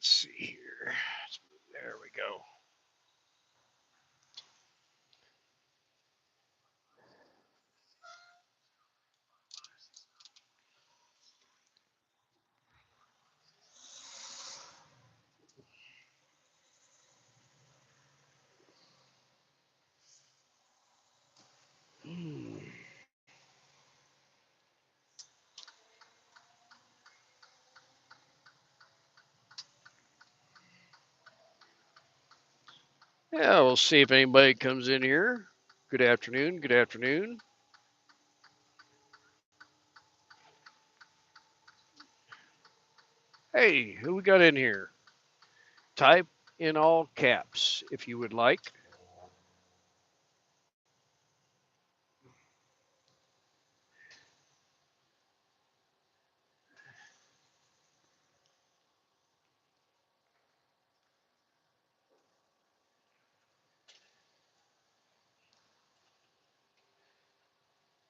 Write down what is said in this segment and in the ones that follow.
Let's see here. There we go. Yeah, we'll see if anybody comes in here. Good afternoon. Good afternoon. Hey, who we got in here? Type in all caps if you would like.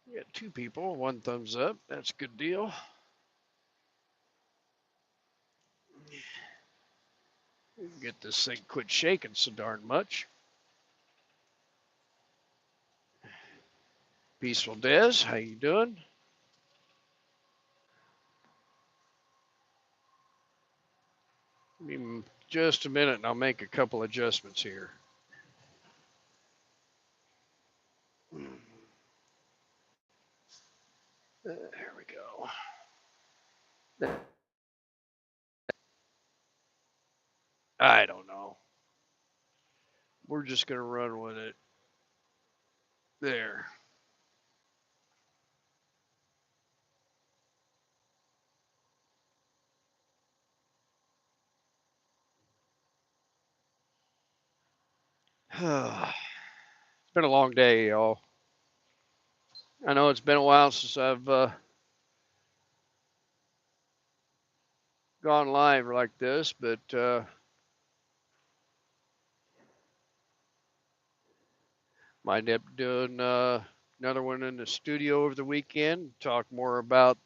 We got 2 people, 1 thumbs up. That's a good deal. Get this thing quit shaking so darn much. Peaceful Des, how you doing? Give me just a minute and I'll make a couple adjustments here. There we go. I don't know. We're just going to run with it. There. It's been a long day, y'all. I know it's been a while since I've gone live like this, but might end up doing another one in the studio over the weekend. Talk more about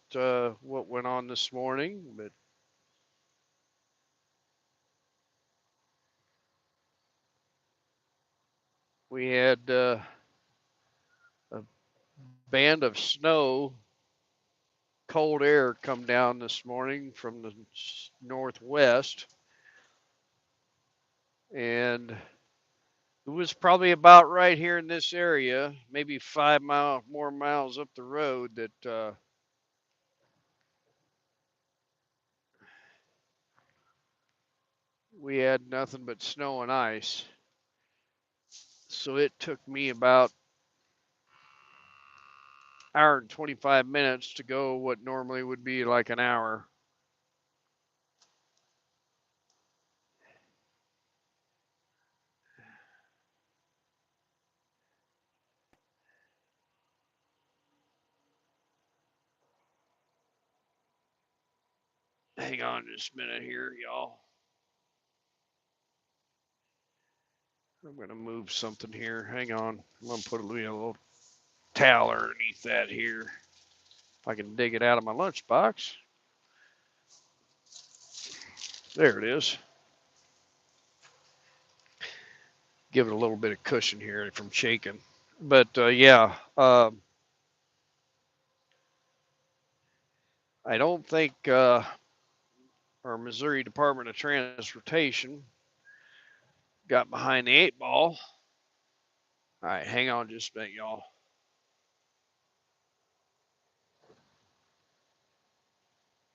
what went on this morning, but we had a band of snow, cold air come down this morning from the northwest, and it was probably about right here in this area, maybe 5 more miles up the road, that we had nothing but snow and ice. So it took me about hour and 25 minutes to go what normally would be like an hour. Hang on just a minute here, y'all. I'm going to move something here. Hang on. I'm going to put a little towel underneath that here. If I can dig it out of my lunchbox. There it is. Give it a little bit of cushion here from shaking. But yeah, I don't think our Missouri Department of Transportation got behind the 8 ball. All right, hang on just a minute, y'all.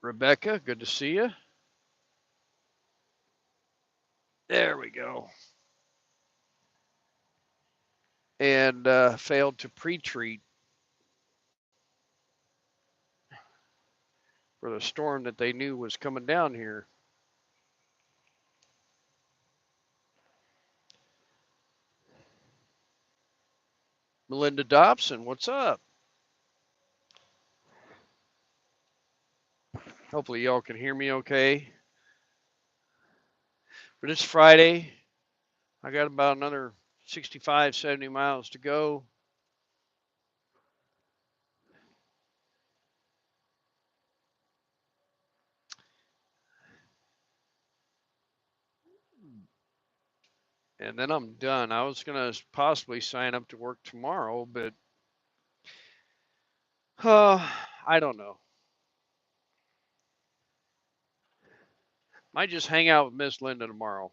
Rebecca, good to see you. There we go. And failed to pre-treat for the storm that they knew was coming down here. Melinda Dobson, what's up? Hopefully y'all can hear me okay. But it's Friday. I got about another 65, 70 miles to go. and then I'm done. I was gonna possibly sign up to work tomorrow, but I don't know. Might just hang out with Miss Linda tomorrow.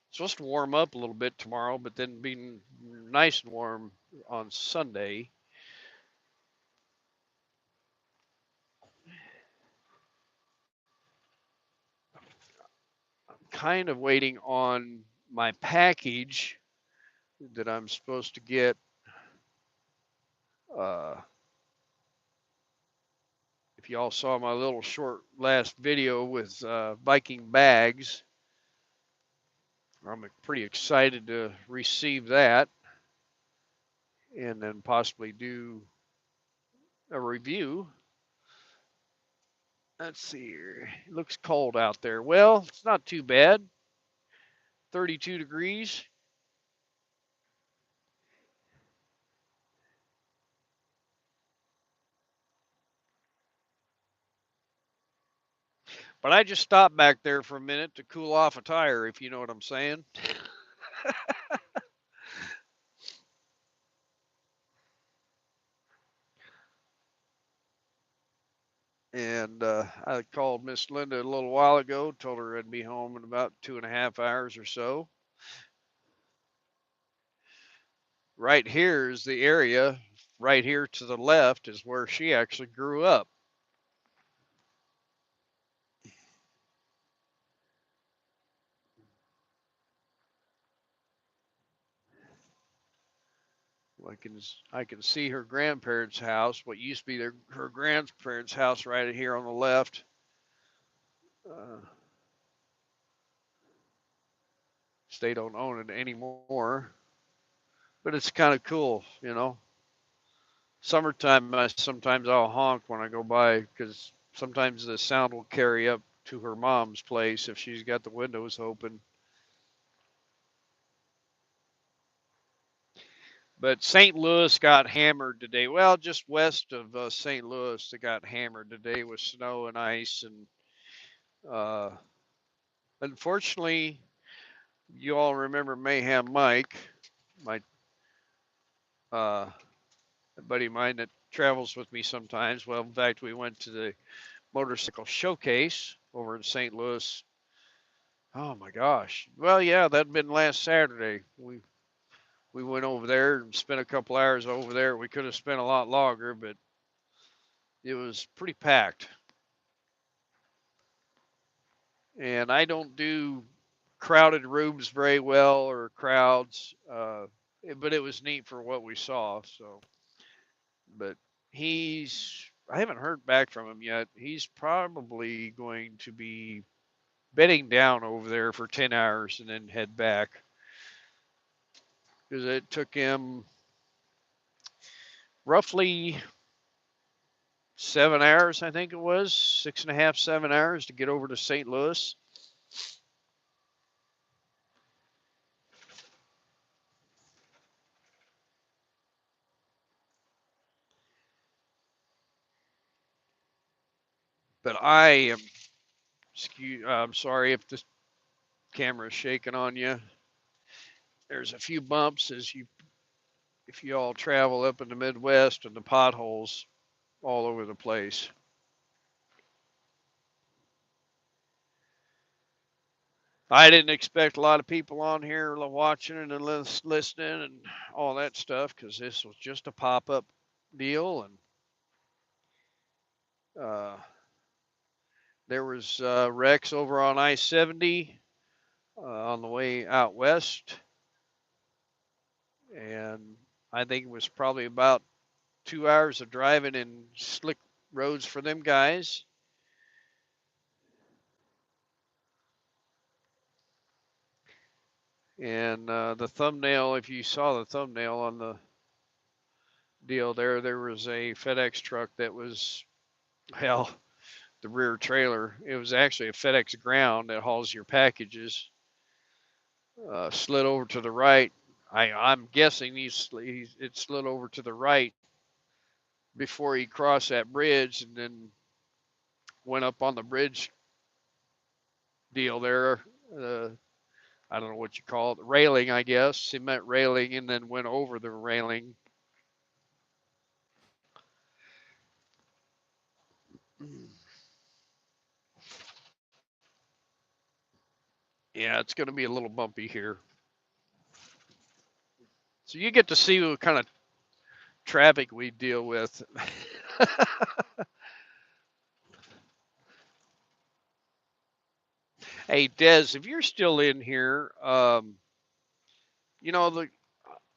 It's supposed to warm up a little bit tomorrow, but then be nice and warm on Sunday. Kind of waiting on my package that I'm supposed to get. Uh, if y'all saw my little short last video with Viking bags, I'm pretty excited to receive that and then possibly do a review. Let's see here. It looks cold out there. Well, it's not too bad. 32 degrees. But I just stopped back there for a minute to cool off a tire, if you know what I'm saying. And I called Miss Linda a little while ago, told her I'd be home in about 2.5 hours or so. Right here is the area. Right here to the left is where she actually grew up. I can see her grandparents' house, what used to be her grandparents' house, right here on the left. Uh, they don't own it anymore, but it's kind of cool, you know. Summertime, sometimes I'll honk when I go by because sometimes the sound will carry up to her mom's place if she's got the windows open. But St. Louis got hammered today. Well, just west of St. Louis, it got hammered today with snow and ice. And uh, unfortunately, you all remember Mayhem Mike, my uh, buddy of mine that travels with me sometimes. Well, in fact, we went to the motorcycle showcase over in St. Louis. Oh my gosh. Well, yeah, that'd been last Saturday. We went over there and spent a couple hours over there. We could have spent a lot longer, but it was pretty packed. And I don't do crowded rooms very well or crowds, but it was neat for what we saw. So, but I haven't heard back from him yet. He's probably going to be bedding down over there for 10 hours and then head back because it took him roughly 7 hours, I think it was 6.5, 7 hours to get over to St. Louis. But I'm sorry if the camera is shaking on you. There's a few bumps if you all travel up in the Midwest and the potholes all over the place. I didn't expect a lot of people on here watching and listening and all that stuff because this was just a pop-up deal, and uh, there was wrecks over on I-70 on the way out west, and I think it was probably about 2 hours of driving in slick roads for them guys. And the thumbnail, if you saw the thumbnail on the deal there was a FedEx truck that was, hell, the rear trailer. It was actually a FedEx ground that hauls your packages. Slid over to the right. I'm guessing it slid over to the right before he crossed that bridge and then went up on the bridge deal there. Uh, I don't know what you call it, railing, I guess, cement railing, and then went over the railing. Yeah, it's going to be a little bumpy here. So you get to see what kind of traffic we deal with. Hey, Des, if you're still in here, you know the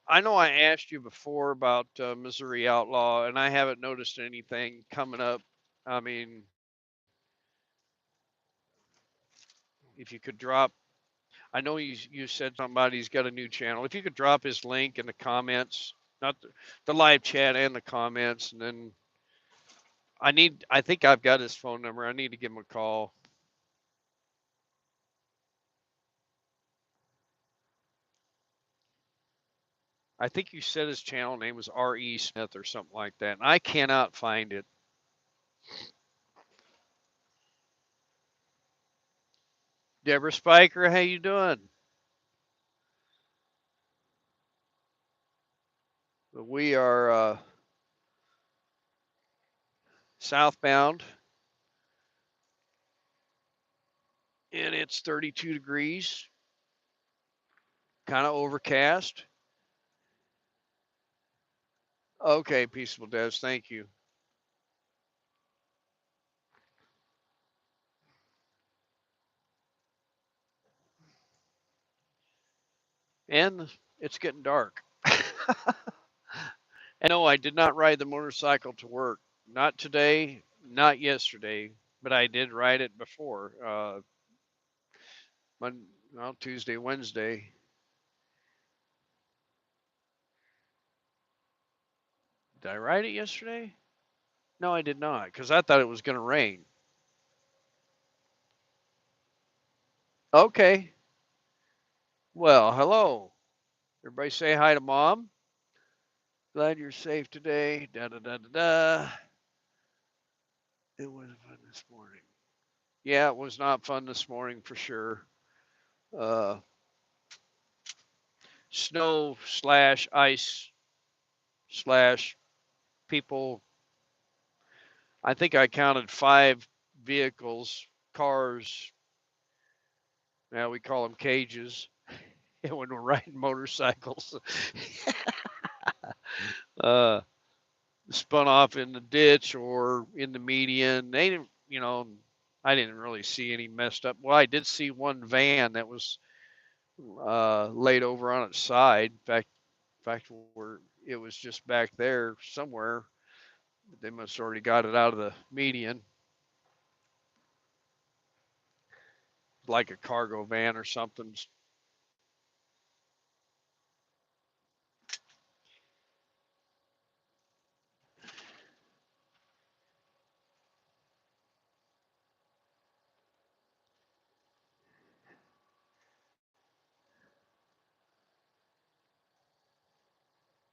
I know I asked you before about Missouri Outlaw, and I haven't noticed anything coming up. I mean, if you could drop, I know you said somebody's got a new channel. If you could drop his link in the comments, not the live chat and the comments, and then I think I've got his phone number. I need to give him a call. I think you said his channel name was R.E. Smith or something like that, and I cannot find it. Deborah Spiker, how you doing? We are southbound, and it's 32 degrees, kind of overcast. Okay, Peaceful Des, thank you. And it's getting dark. And no, I did not ride the motorcycle to work. Not today, not yesterday, but I did ride it before. Well, Tuesday, Wednesday. Did I ride it yesterday? No, I did not, because I thought it was going to rain. Okay. Well, hello. Everybody say hi to mom. Glad you're safe today. Da da da da da. It was fun this morning. Yeah, it was not fun this morning for sure. Uh, Snow slash ice slash people. I think I counted 5 vehicles, cars. Now we call them cages when we're riding motorcycles. uh, Spun off in the ditch or in the median. They didn't, I didn't really see any messed up. Well, I did see one van that was laid over on its side. In fact, where it was just back there somewhere. They must have already got it out of the median, like a cargo van or something.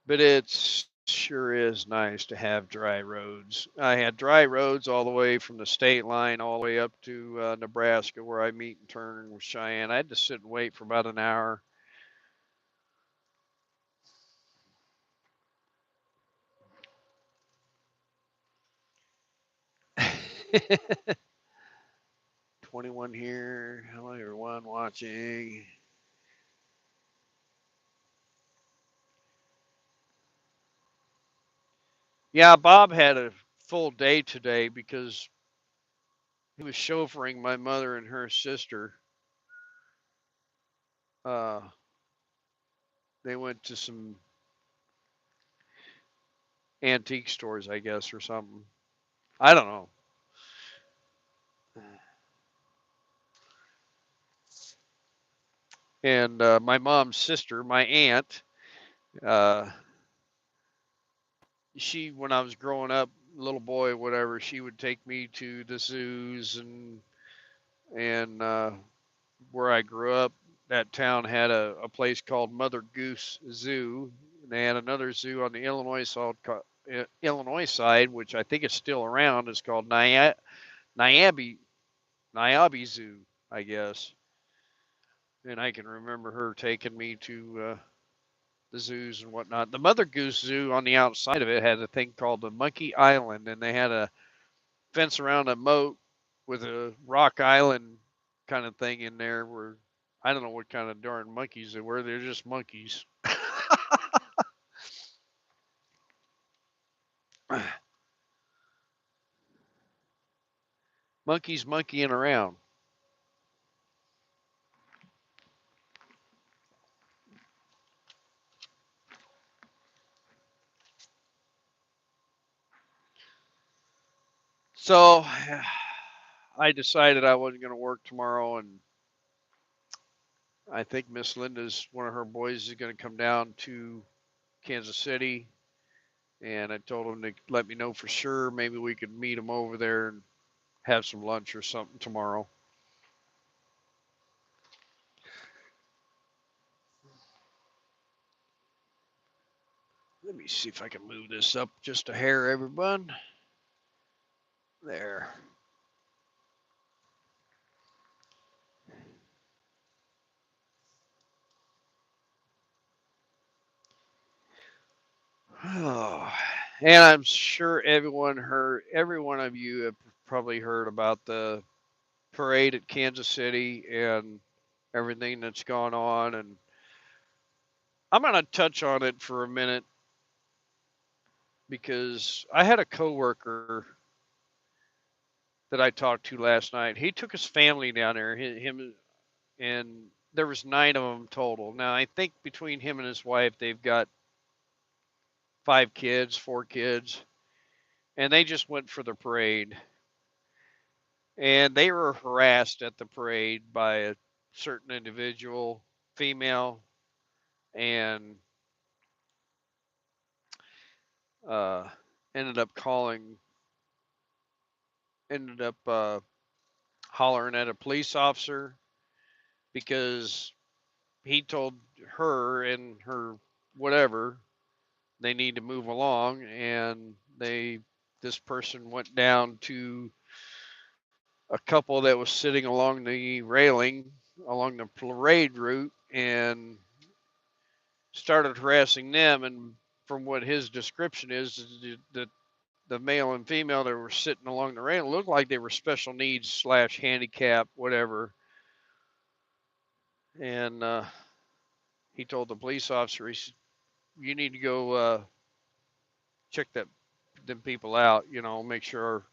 But it sure is nice to have dry roads. I had dry roads all the way from the state line all the way up to Nebraska, where I meet and turn with Cheyenne. I had to sit and wait for about an hour. – 21 here. Hello, everyone watching. Yeah, Bob had a full day today because he was chauffeuring my mother and her sister. Uh, they went to some antique stores, I guess, or something. I don't know. And my mom's sister, my aunt, uh, when I was growing up, little boy, whatever, she would take me to the zoos and where I grew up. That town had a place called Mother Goose Zoo. And they had another zoo on the Illinois side, which I think is still around. It's called Niabi Zoo, I guess. And I can remember her taking me to the zoos and whatnot. The Mother Goose Zoo on the outside of it had a thing called the Monkey Island, and they had a fence around a moat with a rock island kind of thing in there where I don't know what kind of darn monkeys they were. They're just monkeys. Monkeys monkeying around. So I decided I wasn't going to work tomorrow, and I think Miss Linda's one of her boys is going to come down to Kansas City, and I told him to let me know for sure. Maybe we could meet him over there and have some lunch or something tomorrow. Let me see if I can move this up just a hair, everyone. There. Oh, and I'm sure every one of you have probably heard about the parade at Kansas City and everything that's gone on. And I'm going to touch on it for a minute because I had a coworker that I talked to last night. He took his family down there, him and there was 9 of them total. Now I think between him and his wife, they've got 5 kids, 4 kids, and they just went for the parade. And they were harassed at the parade by a certain individual, female, and uh, ended up calling, ended up hollering at a police officer because he told her and her whatever they need to move along, and this person went down to a couple that was sitting along the railing along the parade route and started harassing them. And from what his description is that the male and female that were sitting along the railing looked like they were special needs slash handicap whatever. And he told the police officer, he said, you need to go check them people out, make sure.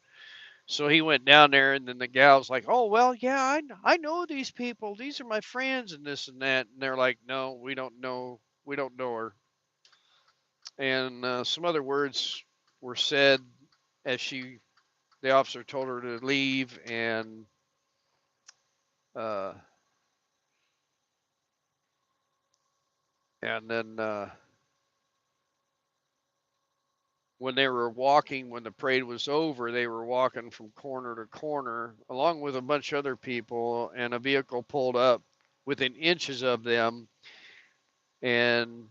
So he went down there, and then the gal's like, "Oh well, yeah, I know these people. These are my friends, and this and that." And they're like, "No, we don't know her." And some other words were said as the officer told her to leave, uh, and then when they were walking, when the parade was over, they were walking from corner to corner along with a bunch of other people, and a vehicle pulled up within inches of them, and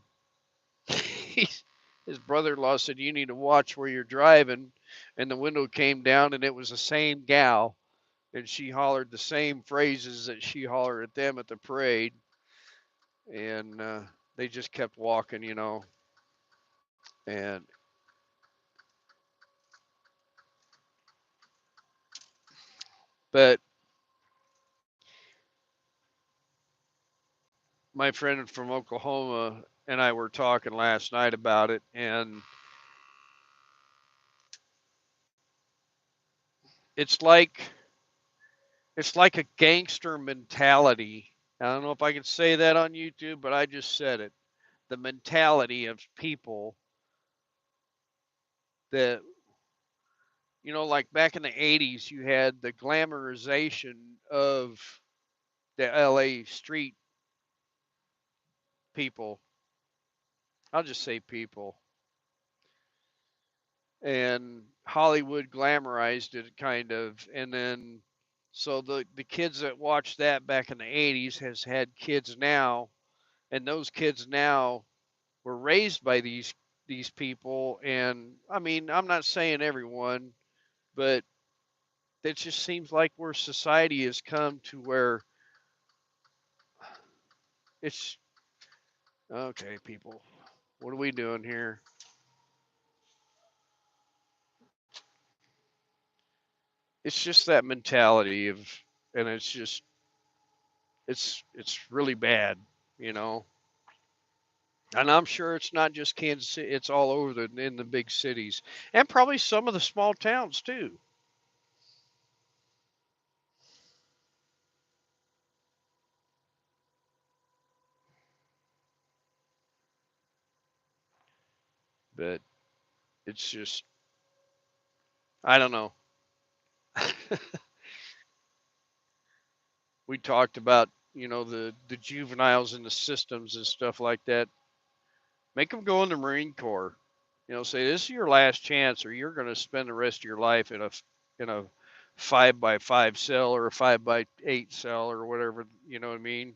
his brother-in-law said, "You need to watch where you're driving." And the window came down, and it was the same gal, and she hollered the same phrases that she hollered at them at the parade, and they just kept walking. And but my friend from Oklahoma and I were talking last night about it, and it's like it's like a gangster mentality. I don't know if I can say that on YouTube, but I just said it. The mentality of people that, like back in the 80s, you had the glamorization of the LA street people. I'll just say people. And Hollywood glamorized it kind of. And then, so the kids that watched that back in the 80s has had kids now, and those kids now were raised by these people. And I mean, I'm not saying everyone, but it just seems like where society has come to where It's okay, people. What are we doing here? It's just that mentality of, and it's just, it's really bad, you know. And I'm sure it's not just Kansas City; it's all over in the big cities, and probably some of the small towns too. But it's just, I don't know. We talked about, the juveniles in the systems and stuff like that. Make them go in the Marine Corps. Say this is your last chance, or you're going to spend the rest of your life in a 5x5 cell or a 5x8 cell or whatever. You know what I mean?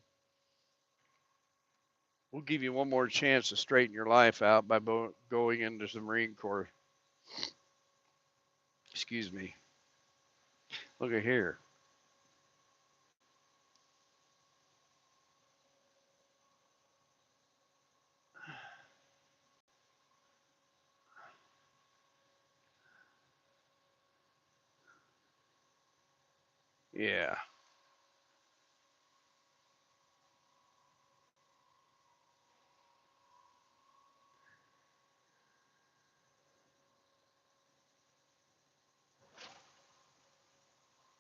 We'll give you one more chance to straighten your life out by going into the Marine Corps. Excuse me. Look at here. Yeah.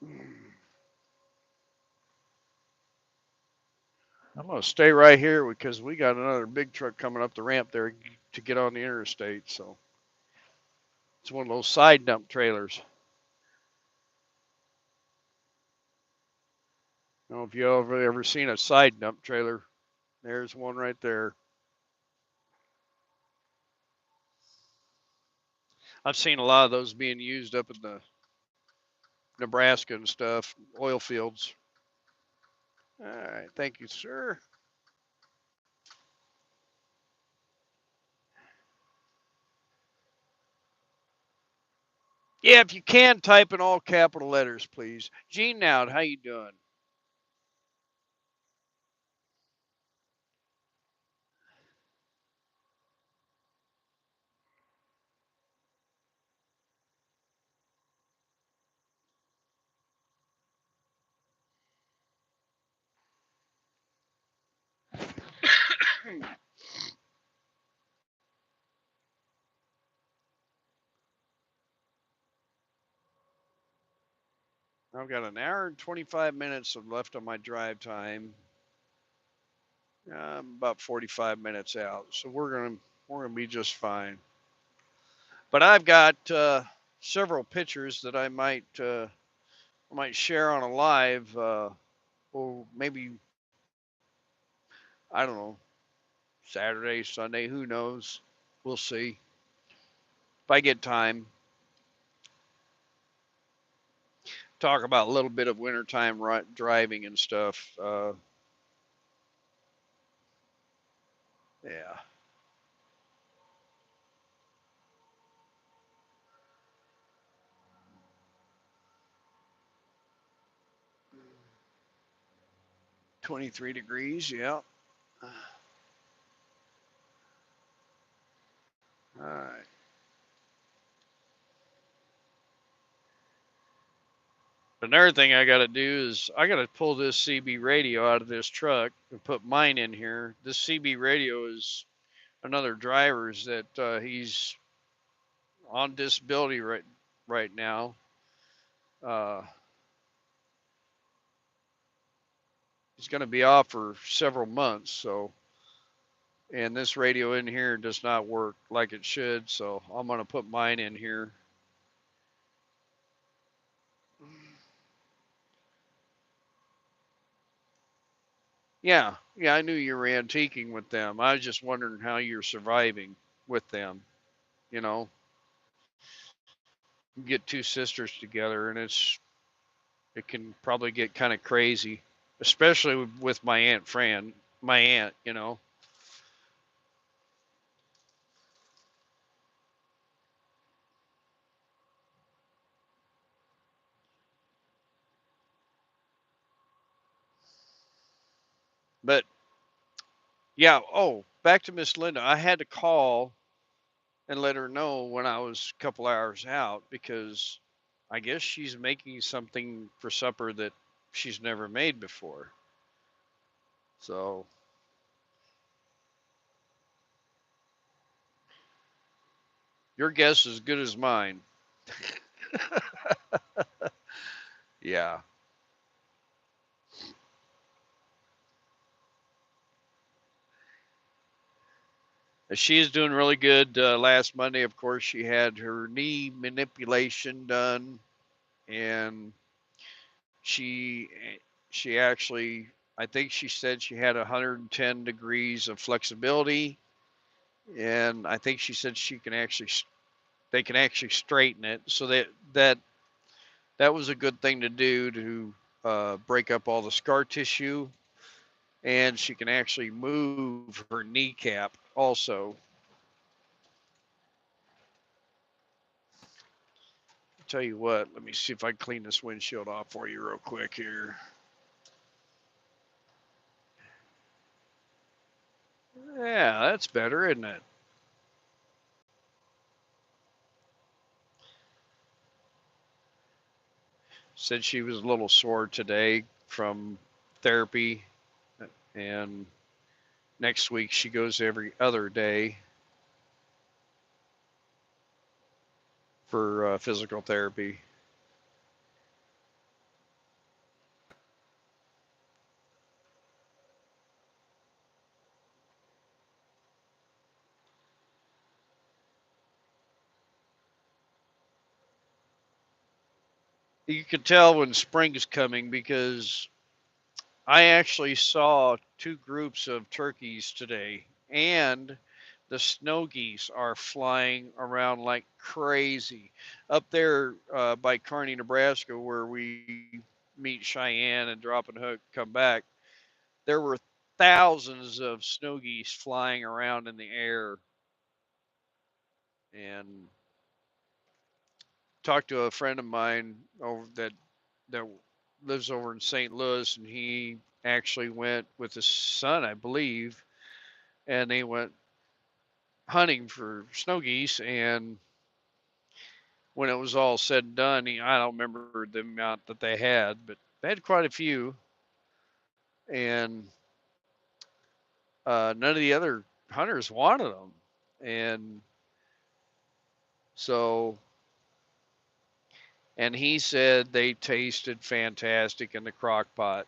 'Em going to stay right here because we got another big truck coming up the ramp there to get on the interstate. So it's one of those side dump trailers. I don't know if you ever seen a side dump trailer. There's one right there. I've seen a lot of those being used up in the Nebraska and stuff, oil fields. All right, thank you, sir. Yeah, if you can, type in all capital letters, please. Gene Nowd, how you doing? I've got an hour and 25 minutes left on my drive time. I'm about 45 minutes out, so we're gonna be just fine. But I've got several pictures that I might share on a live, or maybe I don't know, Saturday, Sunday, who knows? We'll see. If I get time, talk about a little bit of wintertime driving and stuff. Yeah, 23 degrees. Yeah. All right. Another thing I got to do is I got to pull this CB radio out of this truck and put mine in here. This CB radio is another driver's that he's on disability right now. Uh, he's going to be off for several months. So, and this radio in here does not work like it should. So I'm going to put mine in here. Yeah, yeah, I knew you were antiquing with them. I was just wondering how you're surviving with them. You know, you get two sisters together, and it can probably get kind of crazy, especially with my aunt Fran, my aunt. But Yeah. Oh, back to Miss Linda. I had to call and let her know when I was a couple hours out because I guess she's making something for supper that she's never made before. So your guess is as good as mine. Yeah. She is doing really good. Last Monday, of course, she had her knee manipulation done, and she she actually, I think she said she had 110 degrees of flexibility, and I think she said she can actually they can actually straighten it. So that was a good thing to do to break up all the scar tissue, and she can actually move her kneecap also. Tell you what, let me see if I can clean this windshield off for you real quick here. Yeah, that's better, isn't it? Said she was a little sore today from therapy, and next week she goes every other day for physical therapy. You can tell when spring's coming because I actually saw two groups of turkeys today, and the snow geese are flying around like crazy. Up there by Kearney, Nebraska, where we meet Cheyenne and drop and hook, come back, there were thousands of snow geese flying around in the air. And talked to a friend of mine over that lives over in St. Louis, and he actually went with his son, I believe, and they went hunting for snow geese. And when it was all said and done, I don't remember the amount that they had, but they had quite a few. And none of the other hunters wanted them. And so, and he said they tasted fantastic in the crock pot.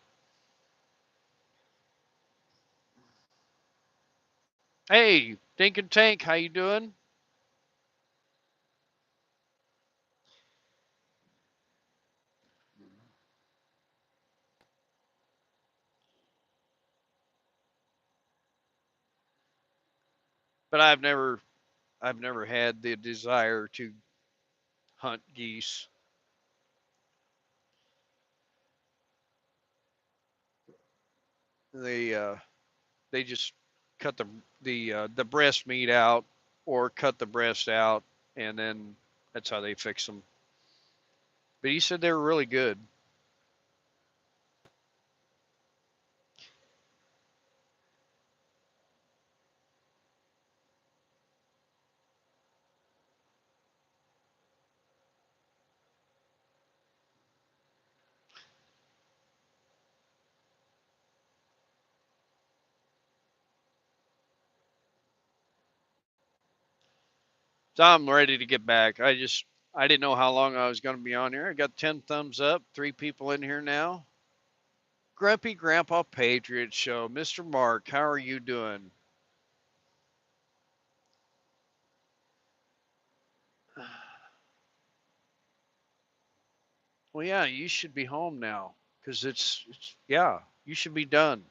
Hey, Dink and Tank, how you doing? But I've never had the desire to hunt geese. They uh, they just cut the breast meat out, or cut the breast out, and then that's how they fix them. But he said they were really good. So I'm ready to get back. I didn't know how long I was going to be on here. I got 10 thumbs up, 3 people in here now. Grumpy Grandpa Patriot Show, Mr. Mark, how are you doing? Well, yeah, you should be home now because it's yeah, you should be done.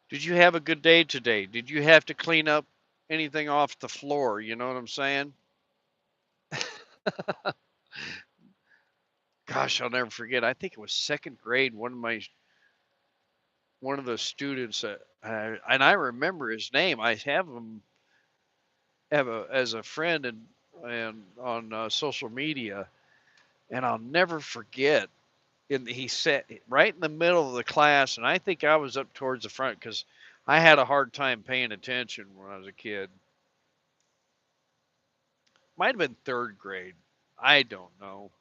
Did you have a good day today? Did you have to clean up anything off the floor? You know what I'm saying? Gosh, I'll never forget. I think it was second grade. One of the students, and I remember his name. I have him have as a friend and on social media, and I'll never forget. He sat right in the middle of the class, and I think I was up towards the front because I had a hard time paying attention when I was a kid. Might have been third grade. I don't know.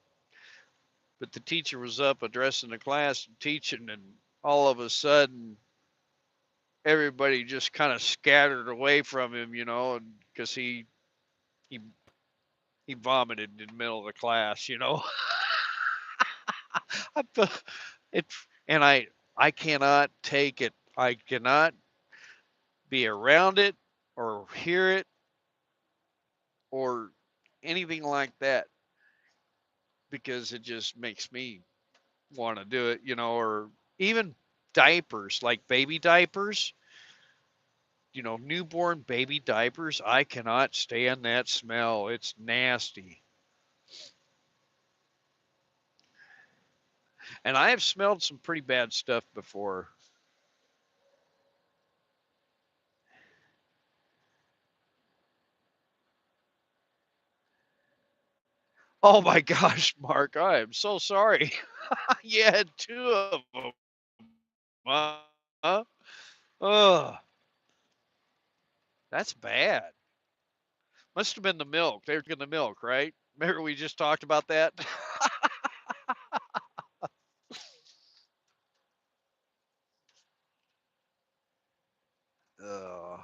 But the teacher was up addressing the class and teaching, and all of a sudden, everybody just kind of scattered away from him, and because he he vomited in the middle of the class. I it and I cannot take it. I cannot be around it or hear it or anything like that because it just makes me want to do it, or even diapers, like baby diapers, newborn baby diapers. I cannot stand that smell. It's nasty. And I have smelled some pretty bad stuff before. Oh my gosh, Mark, I am so sorry. You had two of them. Huh? Oh, that's bad. Must have been the milk. They were drinking the milk, right? Remember we just talked about that? Oh,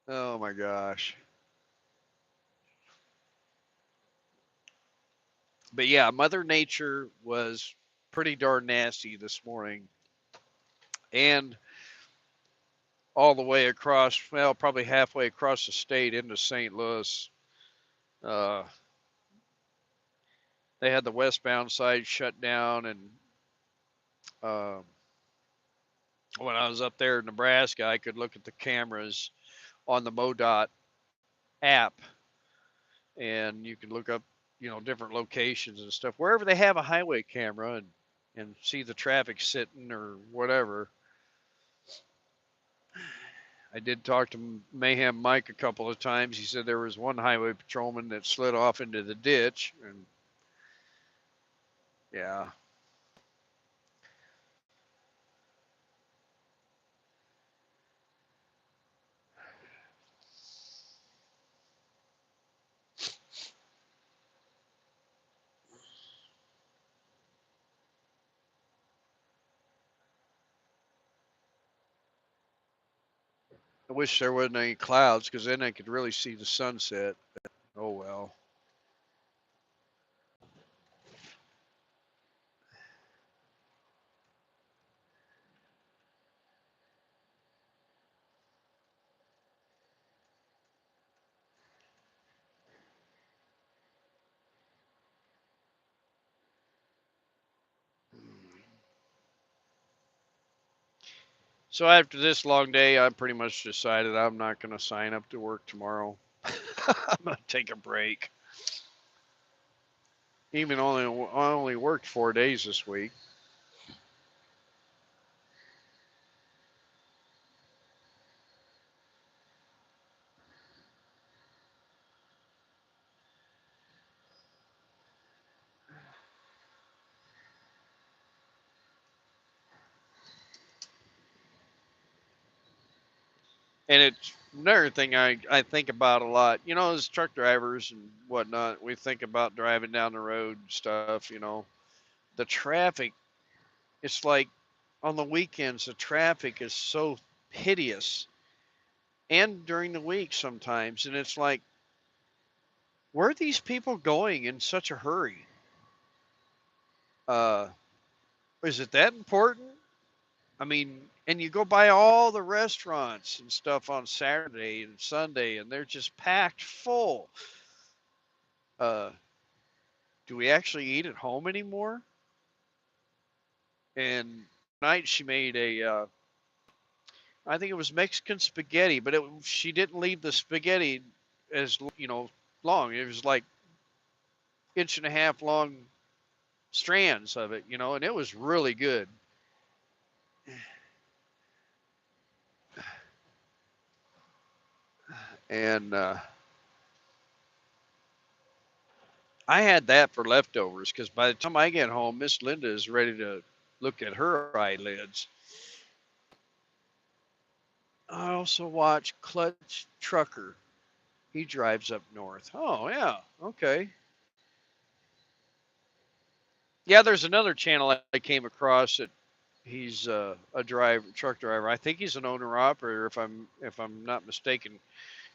oh my gosh. But yeah, Mother Nature was pretty darn nasty this morning. And all the way across, well, probably halfway across the state into St. Louis, uh, they had the westbound side shut down. And uh, when I was up there in Nebraska, I could look at the cameras on the MoDOT app, and you can look up, different locations and stuff wherever they have a highway camera, and see the traffic sitting or whatever. I did talk to Mayhem Mike a couple of times. He said there was one highway patrolman that slid off into the ditch, and yeah. I wish there wasn't any clouds because then I could really see the sunset. Oh well. So after this long day, I pretty much decided I'm not going to sign up to work tomorrow. I'm going to take a break. Even I only worked 4 days this week. And it's another thing I think about a lot. As truck drivers and whatnot, we think about driving down the road and stuff. The traffic, it's like on the weekends, the traffic is so hideous, and during the week sometimes. And it's like, where are these people going in such a hurry? Uh, is it that important? I mean, and you go by all the restaurants and stuff on Saturday and Sunday, and they're just packed full. Uh, do we actually eat at home anymore? And tonight she made I think it was Mexican spaghetti, but she didn't leave the spaghetti as long. It was like inch and a half long strands of it, and it was really good. And I had that for leftovers because by the time I get home, Miss Linda is ready to look at her eyelids. I also watch Clutch Trucker. He drives up north. Oh, yeah. Okay. Yeah, there's another channel I came across that he's a truck driver. I think he's an owner operator, if I'm not mistaken.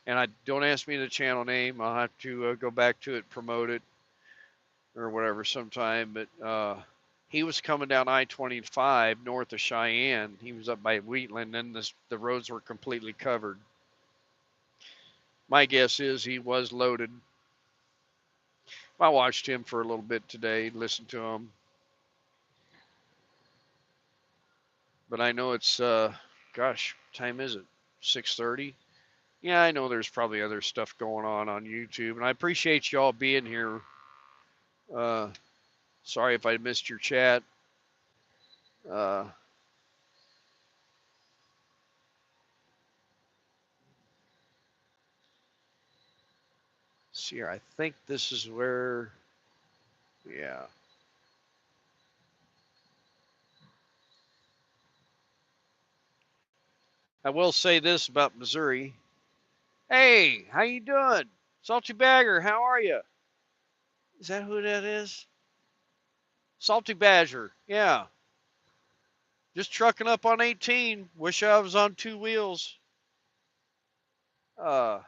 And I don't ask me the channel name. I'll have to go back to it, promote it, or whatever sometime. But he was coming down I-25 north of Cheyenne. He was up by Wheatland, and the roads were completely covered. My guess is he was loaded. I watched him for a little bit today, listened to him, but I know it's gosh, what time is it? 6:30. Yeah, I know there's probably other stuff going on YouTube, and I appreciate y'all being here. Uh, Sorry if I missed your chat. Uh, See here, I think this is where, yeah. I will say this about Missouri. Hey, how you doing? Salty Bagger, how are you? Is that who that is? Salty Badger, yeah. Just trucking up on 18. Wish I was on two wheels. Uh,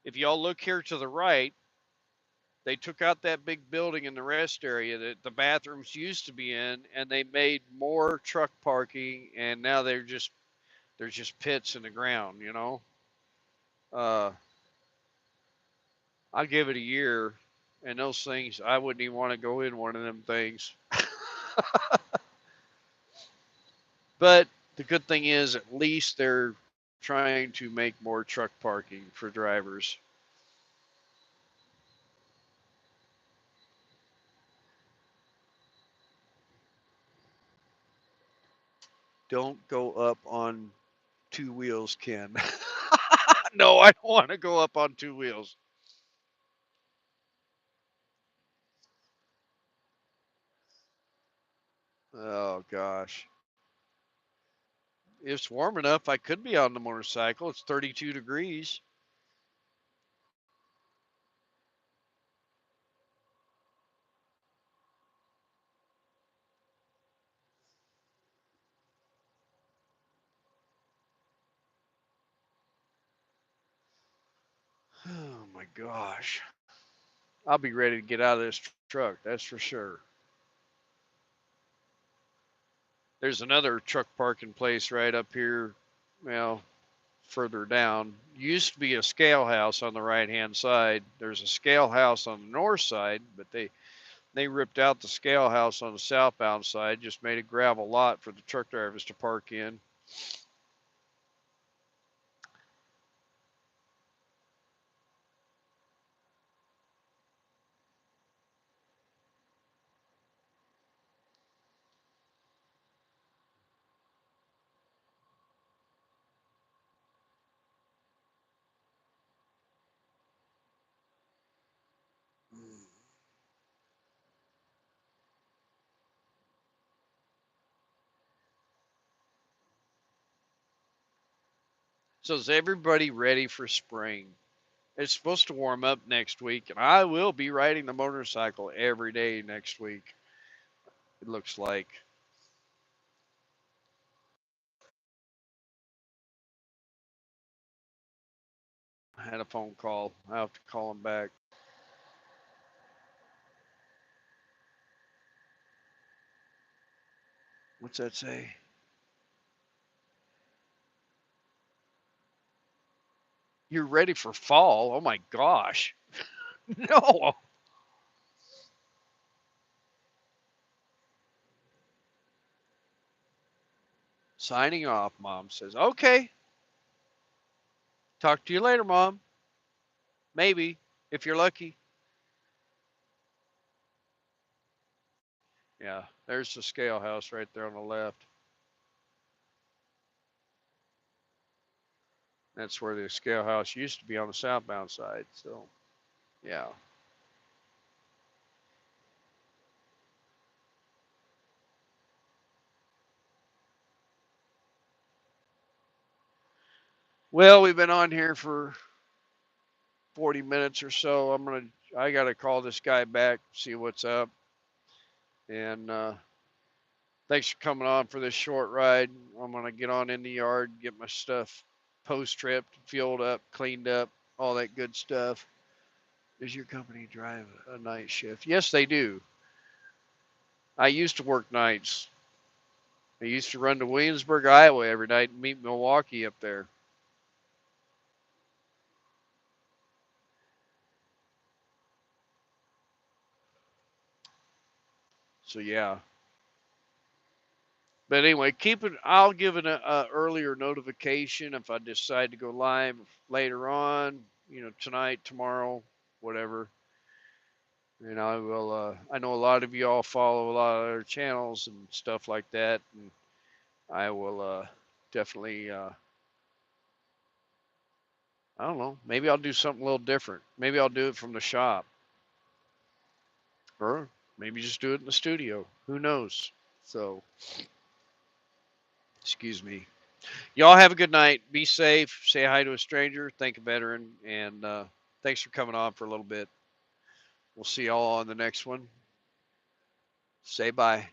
if y'all look here to the right, they took out that big building in the rest area that the bathrooms used to be in, and they made more truck parking, and now they're just pits in the ground. Uh, I'll give it a year, and those things I wouldn't even want to go in one of them things. But the good thing is, at least they're trying to make more truck parking for drivers. Don't go up on two wheels, Ken. No, I don't want to go up on two wheels. Oh gosh. It's warm enough. I could be on the motorcycle. It's 32 degrees. Oh my gosh. I'll be ready to get out of this truck. That's for sure. There's another truck parking place right up here. Well, further down. Used to be a scale house on the right hand side. There's a scale house on the north side, but they ripped out the scale house on the southbound side, just made a gravel lot for the truck drivers to park in. So is everybody ready for spring? It's supposed to warm up next week, and I will be riding the motorcycle every day next week. It looks like. I had a phone call. I have to call him back. What's that say? You're ready for fall? Oh my gosh. No. Signing off, Mom says. Okay. Talk to you later, Mom. Maybe, if you're lucky. Yeah, there's the scale house right there on the left. That's where the scale house used to be on the southbound side. So, yeah. Well, we've been on here for 40 minutes or so. I got to call this guy back, see what's up. And thanks for coming on for this short ride. I'm going to get on in the yard, get my stuff post trip, fueled up, cleaned up, all that good stuff. Does your company drive a night shift? Yes, they do. I used to work nights. I used to run to Williamsburg, Iowa every night and meet Milwaukee up there. So yeah. But anyway, keep it. I'll give it a earlier notification if I decide to go live later on. Tonight, tomorrow, whatever. And I will. I know a lot of you all follow a lot of other channels and stuff like that, and I will definitely. I don't know. Maybe I'll do something a little different. Maybe I'll do it from the shop, or maybe just do it in the studio. Who knows? So, excuse me. Y'all have a good night. Be safe. Say hi to a stranger. Thank a veteran. And thanks for coming on for a little bit. We'll see y'all on the next one. Say bye.